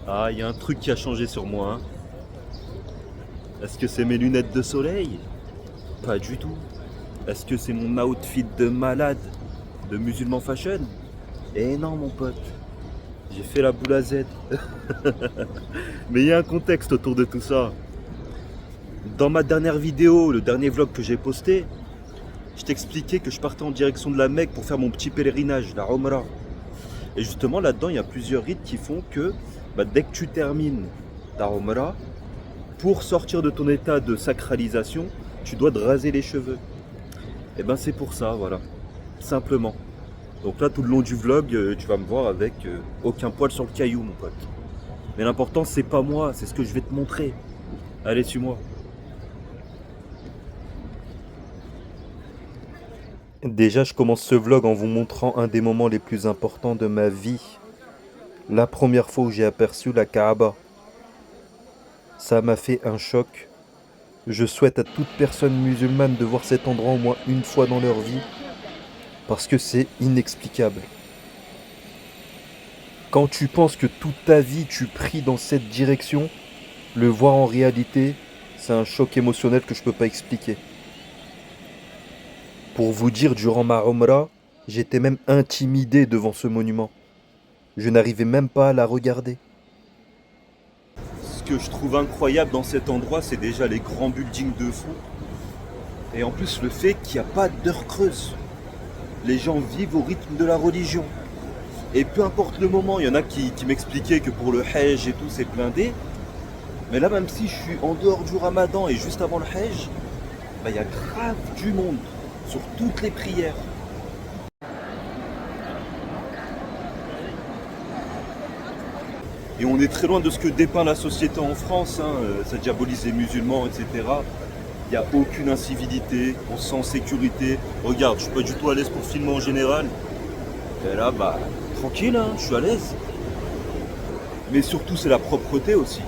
Ah, il y a un truc qui a changé sur moi, hein. Est-ce que c'est mes lunettes de soleil? Pas du tout. Est-ce que c'est mon outfit de malade, de musulman fashion? Eh non, mon pote. J'ai fait la boule à Z. Mais il y a un contexte autour de tout ça. Dans ma dernière vidéo, le dernier vlog que j'ai posté, je t'expliquais que je partais en direction de la Mecque pour faire mon petit pèlerinage, la Umrah. Et justement, là-dedans, il y a plusieurs rites qui font que dès que tu termines ta Umrah, pour sortir de ton état de sacralisation, tu dois te raser les cheveux. Et ben c'est pour ça, voilà. Simplement. Donc là, tout le long du vlog, tu vas me voir avec aucun poil sur le caillou, mon pote. Mais l'important, c'est pas moi, c'est ce que je vais te montrer. Allez, suis-moi. Déjà, je commence ce vlog en vous montrant un des moments les plus importants de ma vie. La première fois où j'ai aperçu la Kaaba. Ça m'a fait un choc. Je souhaite à toute personne musulmane de voir cet endroit au moins une fois dans leur vie, parce que c'est inexplicable. Quand tu penses que toute ta vie tu pries dans cette direction, le voir en réalité, c'est un choc émotionnel que je peux pas expliquer. Pour vous dire, durant ma Umrah, j'étais même intimidé devant ce monument. Je n'arrivais même pas à la regarder. Ce que je trouve incroyable dans cet endroit, c'est déjà les grands buildings de fou. Et en plus, le fait qu'il n'y a pas d'heure creuse. Les gens vivent au rythme de la religion. Et peu importe le moment, il y en a qui m'expliquaient que pour le Hajj et tout, c'est blindé. Mais là, même si je suis en dehors du Ramadan et juste avant le Hajj, il y a grave du monde sur toutes les prières. Et on est très loin de ce que dépeint la société en France, hein. Ça diabolise les musulmans, etc. Il n'y a aucune incivilité, on se sent en sécurité. Regarde, je suis pas du tout à l'aise pour filmer en général. Et là, tranquille, hein, je suis à l'aise. Mais surtout, c'est la propreté aussi.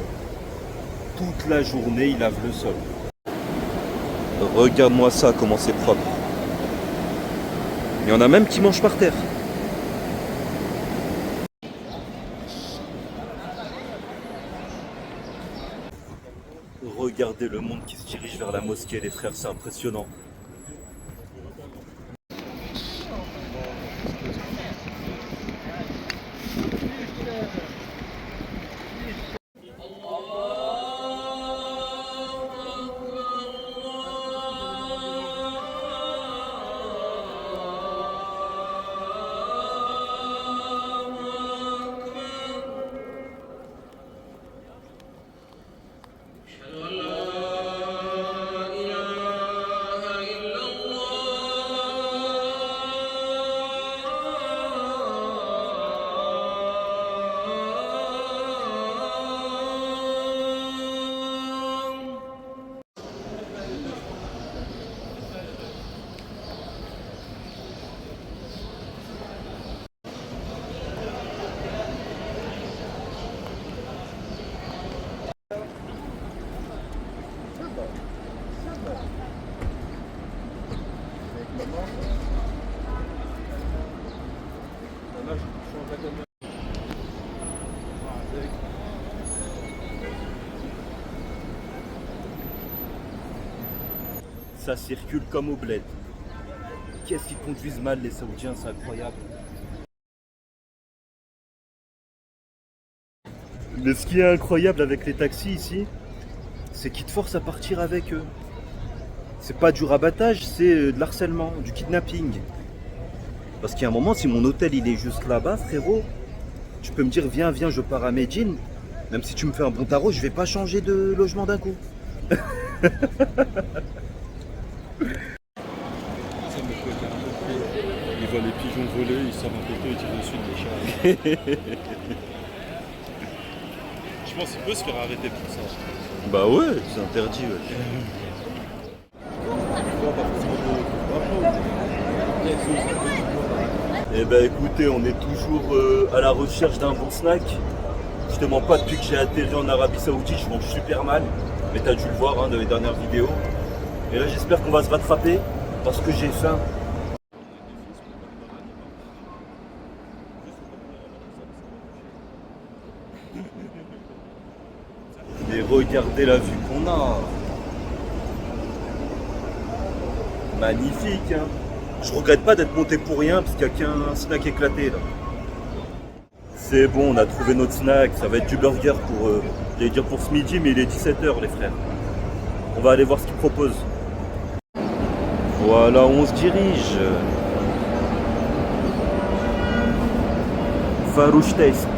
Toute la journée, il lave le sol. Regarde-moi ça, comment c'est propre. Il y en a même qui mangent par terre. Regardez le monde qui se dirige vers la mosquée, les frères, c'est impressionnant. Ça circule comme au bled. Qu'est-ce qu'ils conduisent mal les Saoudiens, c'est incroyable. Mais ce qui est incroyable avec les taxis ici, c'est qu'ils te forcent à partir avec eux. C'est pas du rabattage, c'est de l'harcèlement, du kidnapping. Parce qu'il y a un moment, si mon hôtel il est juste là-bas, frérot, tu peux me dire viens, viens, je pars à Medellin. Même si tu me fais un bon tarot, je vais pas changer de logement d'un coup. Ça me fait carrément peur. Ils voient les pigeons voler, ils savent un peu ils tirent dessus de les chats. Je pense qu'il peut se faire arrêter pour ça. Bah ouais, c'est interdit. Ouais. Eh ben écoutez, on est toujours à la recherche d'un bon snack. Je te mens pas, depuis que j'ai atterri en Arabie Saoudite, je mange super mal. Mais t'as dû le voir dans les dernières vidéos. Et là j'espère qu'on va se rattraper parce que j'ai faim. Et regardez la vue qu'on a. Magnifique, hein. Je regrette pas d'être monté pour rien parce qu'il n'y a qu'un snack éclaté là. C'est bon, on a trouvé notre snack. Ça va être du burger pour, j'allais dire pour ce midi, mais il est 17h les frères. On va aller voir ce qu'ils proposent. Voilà, on se dirige. Farouche Taste.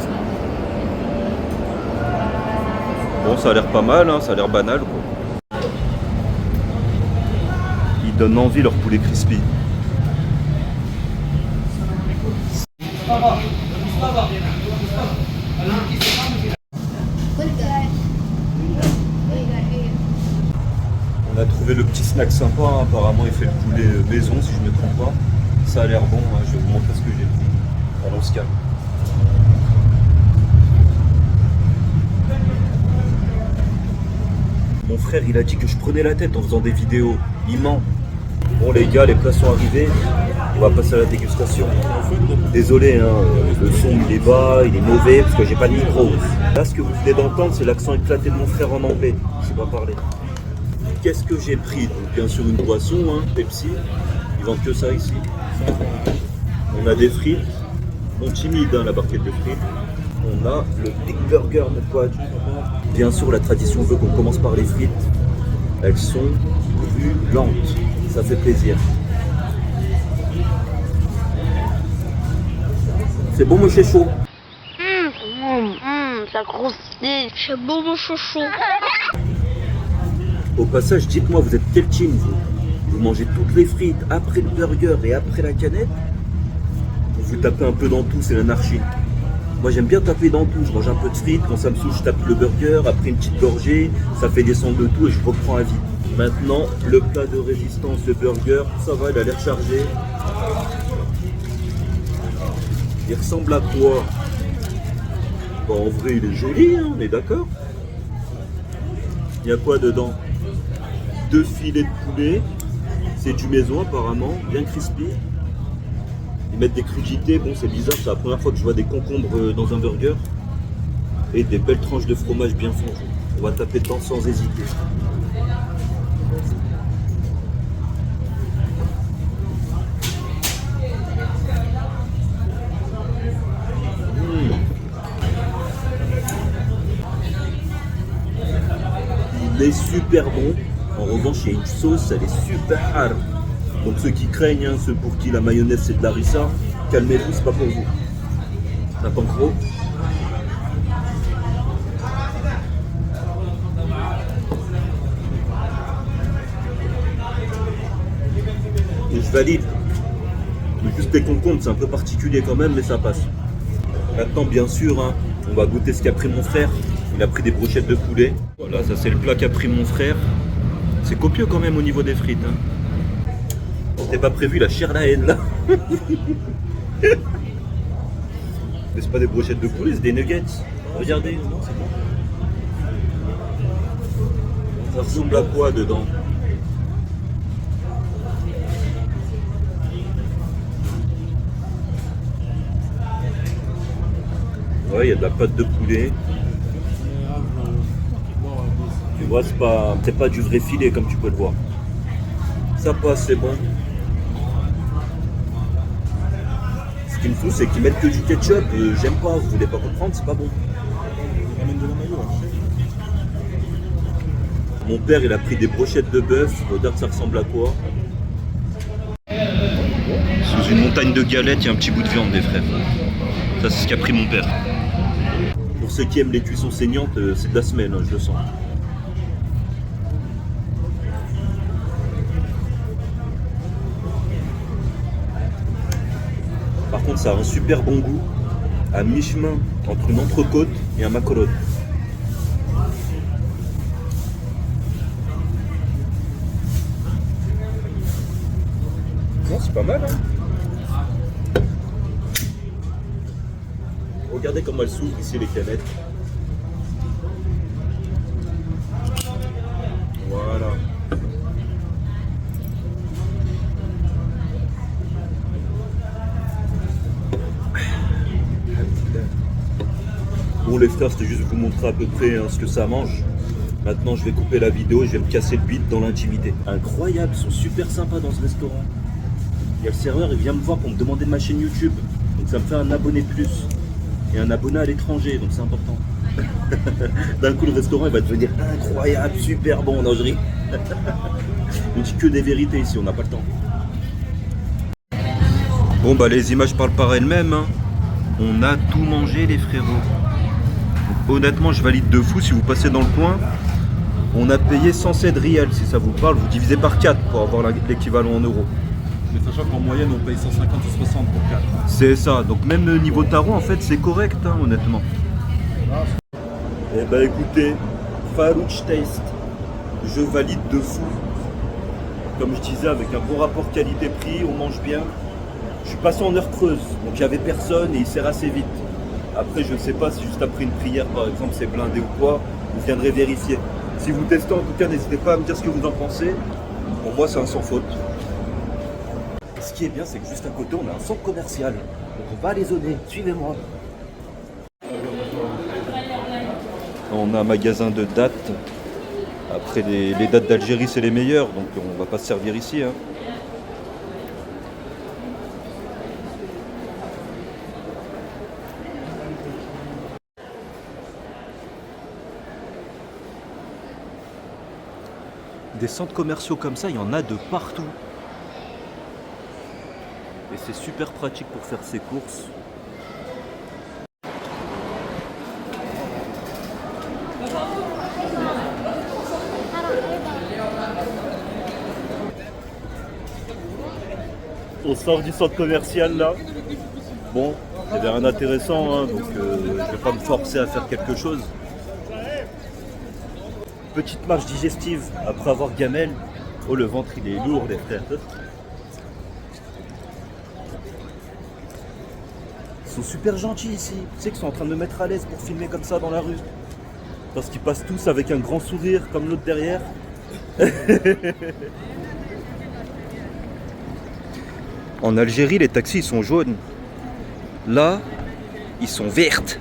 Bon, ça a l'air pas mal, hein, ça a l'air banal quoi. Ils donnent envie leur poulet crispy. On a trouvé le petit snack sympa, hein. Apparemment il fait le poulet maison si je ne me trompe pas. Ça a l'air bon, hein. Je vais vous montrer ce que j'ai pris. Alors on se calme. Mon frère il a dit que je prenais la tête en faisant des vidéos. Il ment. Bon les gars, les plats sont arrivés. On va passer à la dégustation. Désolé, hein, le son il est bas, il est mauvais parce que j'ai pas de micro. Là ce que vous venez d'entendre c'est l'accent éclaté de mon frère en anglais. Je sais pas parler. Qu'est-ce que j'ai pris? Donc, bien sûr une boisson, hein, Pepsi. Ils vendent que ça ici. On a des frites. Bon timide hein, la barquette de frites. On a le Big Burger mon pote. Bien sûr la tradition veut qu'on commence par les frites. Elles sont brûlantes. Ça fait plaisir. C'est bon mon chaud. Ça croustille. C'est bon mon chouchou. Au passage, dites-moi, vous êtes quel team vous? Vous mangez toutes les frites après le burger et après la canette? Ou vous tapez un peu dans tout, c'est l'anarchie? Moi j'aime bien taper dans tout, je mange un peu de frites, quand ça me saoule je tape le burger, après une petite gorgée, ça fait descendre le tout et je reprends à vie. Maintenant, le plat de résistance, le burger, ça va, il a l'air chargé. Il ressemble à quoi? Bon, en vrai il est joli, hein, on est d'accord. Il y a quoi dedans? 2 filets de poulet, c'est du maison apparemment, bien crispy. Ils mettent des crudités, bon c'est bizarre, c'est la première fois que je vois des concombres dans un burger. Et des belles tranches de fromage bien fondues. On va taper dedans sans hésiter. Il est super bon. En revanche, il y a une sauce, elle est super hard. Donc ceux qui craignent, hein, ceux pour qui la mayonnaise c'est de la harissa, calmez-vous, c'est pas pour vous. Un pan gros. Et je valide. Mais juste les concombres, c'est un peu particulier quand même, mais ça passe. Maintenant, bien sûr, hein, on va goûter ce qu'a pris mon frère. Il a pris des brochettes de poulet. Voilà, ça c'est le plat qu'a pris mon frère. C'est copieux quand même au niveau des frites. Hein. C'était pas prévu la chair la haine là. Mais c'est pas des brochettes de poulet, c'est des nuggets. Regardez, c'est bon. Ça ressemble à quoi dedans? Ouais, il y a de la pâte de poulet. Tu vois, c'est pas du vrai filet comme tu peux le voir. Ça passe, c'est bon. Ce qui me fout, c'est qu'ils mettent que du ketchup. J'aime pas, vous voulez pas comprendre, c'est pas bon. Mon père, il a pris des brochettes de bœuf. Regarde, ça ressemble à quoi? Sous une montagne de galettes, il y a un petit bout de viande, des frères. Ça, c'est ce qu'a pris mon père. Pour ceux qui aiment les cuissons saignantes, c'est de la semaine, hein, je le sens. Par contre, ça a un super bon goût, à mi-chemin entre une entrecôte et un macolone. Non, c'est pas mal, hein. Regardez comment elles s'ouvrent ici, les canettes. Voilà. Bon les frères, c'était juste vous montrer à peu près ce que ça mange. Maintenant je vais couper la vidéo et je vais me casser le bide dans l'intimité. Incroyable, ils sont super sympas dans ce restaurant. Il y a le serveur, il vient me voir pour me demander de ma chaîne YouTube. Donc ça me fait un abonné de plus. Et un abonné à l'étranger, donc c'est important. D'un coup le restaurant il va devenir incroyable, super bon, non je ris. On dit que des vérités ici, on n'a pas le temps. Bon bah les images parlent par elles-mêmes, hein. On a tout mangé les frérots. Donc, honnêtement je valide de fou, si vous passez dans le coin, on a payé 107 riels, si ça vous parle, vous divisez par 4 pour avoir l'équivalent en euros. Mais sachant qu'en moyenne, on paye 150 ou 60 pour 4. C'est ça, donc même niveau tarot en fait c'est correct, hein, honnêtement. Eh bah écoutez, Farouch Taste, je valide de fou. Comme je disais, avec un bon rapport qualité-prix, on mange bien. Je suis passé en heure creuse, donc il n'y avait personne et il sert assez vite. Après, je ne sais pas si juste après une prière, par exemple, c'est blindé ou quoi, vous viendrez vérifier. Si vous testez, en tout cas, n'hésitez pas à me dire ce que vous en pensez. Pour moi, c'est un sans faute. Ce qui est bien, c'est que juste à côté, on a un centre commercial. Donc on va les zoner, suivez-moi. On a un magasin de dates. Après, les dates d'Algérie, c'est les meilleures, donc on va pas se servir ici, hein. Des centres commerciaux comme ça, il y en a de partout. Et c'est super pratique pour faire ses courses. On sort du centre commercial là. Bon, il n'y avait rien d'intéressant, hein, donc je ne vais pas me forcer à faire quelque chose. Petite marche digestive après avoir gamelle. Oh, le ventre il est lourd les frères. Ils sont super gentils ici. Tu sais qu'ils sont en train de me mettre à l'aise pour filmer comme ça dans la rue. Parce qu'ils passent tous avec un grand sourire comme l'autre derrière. En Algérie, les taxis ils sont jaunes. Là, ils sont vertes.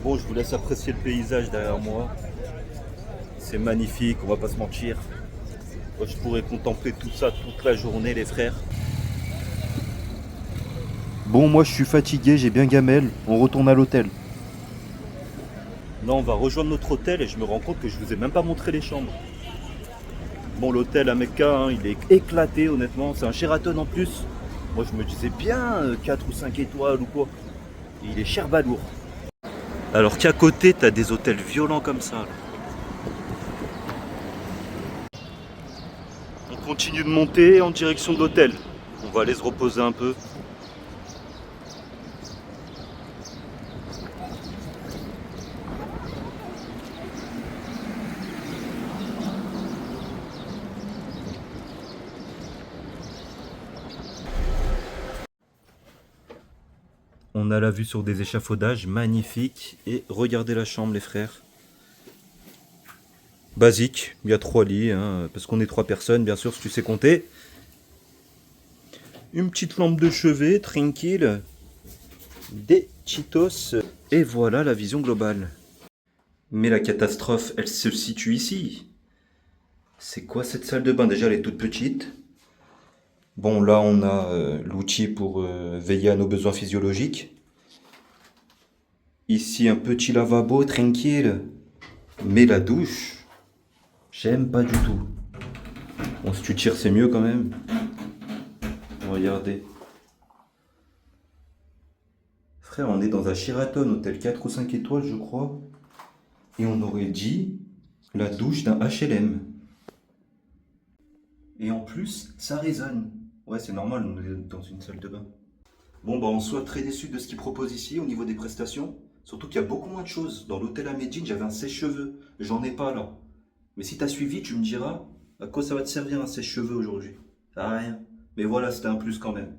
Bon, je vous laisse apprécier le paysage derrière moi. C'est magnifique, on va pas se mentir. Moi, je pourrais contempler tout ça toute la journée, les frères. Bon, moi je suis fatigué, j'ai bien gamelle. On retourne à l'hôtel. Là, on va rejoindre notre hôtel et je me rends compte que je vous ai même pas montré les chambres. Bon, l'hôtel à Mecca, hein, il est éclaté, honnêtement. C'est un Sheraton en plus. Moi, je me disais bien 4 ou 5 étoiles ou quoi. Et il est cher balourd. Alors qu'à côté, t'as des hôtels violents comme ça. Là. On continue de monter en direction de l'hôtel. On va aller se reposer un peu. On a la vue sur des échafaudages magnifiques. Et regardez la chambre, les frères. Basique, il y a 3 lits, hein, parce qu'on est 3 personnes, bien sûr, si tu sais compter. Une petite lampe de chevet, tranquille. Des Cheetos. Et voilà la vision globale. Mais la catastrophe, elle se situe ici. C'est quoi cette salle de bain? Déjà, elle est toute petite. Bon, là, on a l'outil pour veiller à nos besoins physiologiques. Ici, un petit lavabo, tranquille. Mais la douche, j'aime pas du tout. Bon, si tu tires, c'est mieux quand même. Regardez. Frère, on est dans un Sheraton, hôtel 4 ou 5 étoiles, je crois. Et on aurait dit la douche d'un HLM. Et en plus, ça résonne. Ouais, c'est normal, on est dans une salle de bain. Bon, bah, on soit très déçu de ce qu'ils proposent ici au niveau des prestations. Surtout qu'il y a beaucoup moins de choses. Dans l'hôtel à Médine, j'avais un sèche-cheveux. J'en ai pas là. Mais si t'as suivi, tu me diras à quoi ça va te servir un sèche-cheveux aujourd'hui. Ça sert à rien. Mais voilà, c'était un plus quand même.